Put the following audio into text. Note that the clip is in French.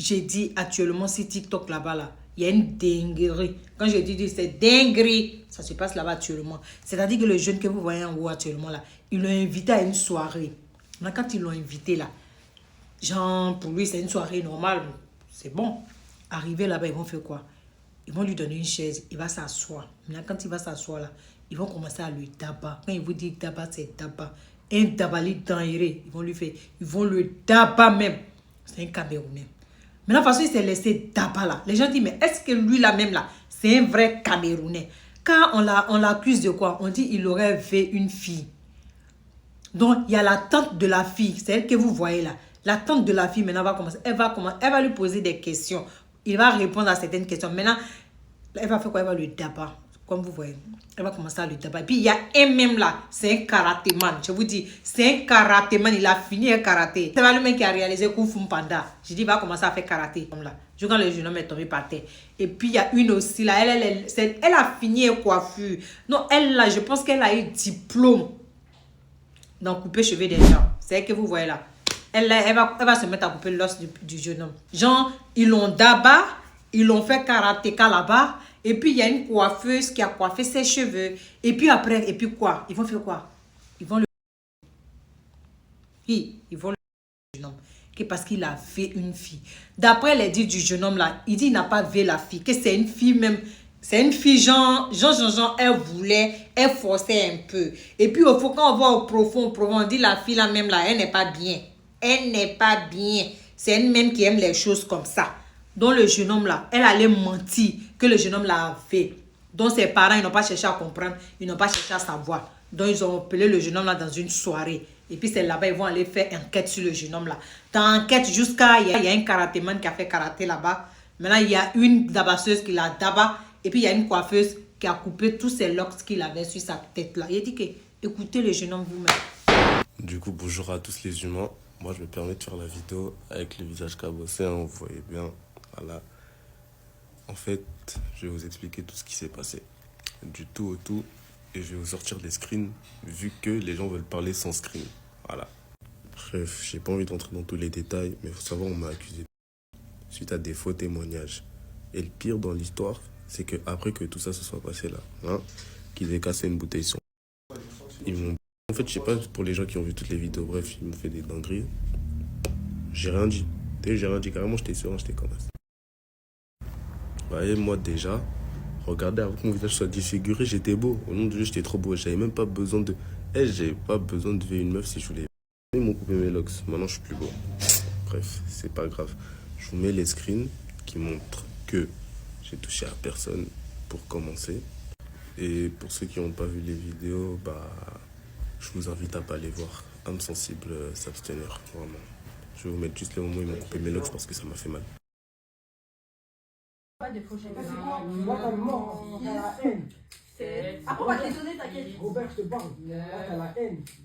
j'ai dit actuellement, si TikTok là-bas, là, il y a une dinguerie. Quand je dis c'est dinguerie, ça se passe là-bas actuellement. C'est-à-dire que le jeune que vous voyez en haut actuellement, là, ils l'ont invité à une soirée. Maintenant, quand ils l'ont invité, là, genre, pour lui, c'est une soirée normale. C'est bon. Arrivé là-bas, ils vont faire quoi? Ils vont lui donner une chaise. Il va s'asseoir. Maintenant, quand il va s'asseoir là, ils vont commencer à lui tabac. Quand ils vous disent tabac, c'est tabac. Un tabali d'enré. Ils vont lui faire. Ils vont le tabac même. C'est un Camerounais. Maintenant, parce qu'il s'est laissé tabac là. Les gens disent, mais est-ce que lui là même là, c'est un vrai Camerounais? Quand on l'accuse de quoi? On dit il aurait fait une fille. Donc, il y a la tante de la fille. C'est elle que vous voyez là. La tante de la fille, maintenant, va commencer. Elle va lui poser des questions. Il va répondre à certaines questions. Maintenant, elle va faire quoi? Elle va lui taper. Comme vous voyez. Elle va commencer à lui taper. Et puis, il y a un même là. C'est un karatéman. Je vous dis, c'est un karatéman. Il a fini un karaté. C'est pas le mec qui a réalisé Kung Fu Panda. Je dis, il va commencer à faire karaté. Comme là. Quand le jeune homme est tombé par terre. Et puis, il y a une aussi là. Elle a fini un coiffure. Non, elle là, je pense qu'elle a eu diplôme dans couper cheveux des gens. C'est elle que vous voyez là. Elle va se mettre à couper l'os du jeune homme. Genre, ils l'ont d'abat, ils l'ont fait karatéka là-bas. Et puis, il y a une coiffeuse qui a coiffé ses cheveux. Et puis après, et puis quoi? Ils vont faire quoi? Ils vont le... Ils vont le jeune homme. Parce qu'il a fait une fille. D'après les dits du jeune homme là, il dit qu'il n'a pas vu la fille. Que c'est une fille même... C'est une fille, genre, elle voulait, elle forçait un peu. Et puis, il faut quand on va au profond, on dit la fille là même là, elle n'est pas bien. Elle n'est pas bien. C'est elle-même qui aime les choses comme ça. Donc, le jeune homme là, elle allait mentir que le jeune homme l'a fait. Donc, ses parents, ils n'ont pas cherché à comprendre, ils n'ont pas cherché à savoir. Donc, ils ont appelé le jeune homme là dans une soirée. Et puis, c'est là-bas, ils vont aller faire enquête sur le jeune homme là. Dans enquête, jusqu'à, il y a un karatéman qui a fait karaté là-bas. Maintenant, il y a une dabasseuse qui l'a dabat. Et puis, il y a une coiffeuse qui a coupé tous ces locks qu'il avait sur sa tête là. Il a dit que, écoutez le jeune homme vous-même. Du coup, bonjour à tous les humains. Moi, je me permets de faire la vidéo avec le visage cabossé, hein, vous voyez bien. Voilà. En fait, je vais vous expliquer tout ce qui s'est passé. Du tout au tout. Et je vais vous sortir des screens, vu que les gens veulent parler sans screen. Voilà. Bref, j'ai pas envie d'entrer dans tous les détails, mais il faut savoir, on m'a accusé suite à des faux témoignages. Et le pire dans l'histoire, c'est que après que tout ça se soit passé là, hein, qu'ils aient cassé une bouteille sur. Ils m'ont... En fait, je sais pas, pour les gens qui ont vu toutes les vidéos, bref, ils m'ont fait des dingueries. J'ai rien dit. J'ai rien dit, carrément, j'étais serein, j'étais comme ça. Vous voyez, moi déjà, regardez, avant que mon visage soit défiguré, j'étais beau. Au nom de Dieu, j'étais trop beau. J'avais même pas besoin de... j'avais pas besoin de ver une meuf si je voulais. Ils m'ont coupé mes locks, maintenant je suis plus beau. Bref, c'est pas grave. Je vous mets les screens qui montrent que j'ai touché à personne pour commencer. Et pour ceux qui n'ont pas vu les vidéos, je vous invite à pas les voir. Âme sensible, s'abstenir, vraiment. Je vais vous mettre juste les moments où ils m'ont coupé mes locks parce que ça m'a fait mal. Pas des faux cheveux. Moi, t'as mort, t'as la haine. Après, on va te les donner, t'inquiète. Robert, je te parle. T'as la haine.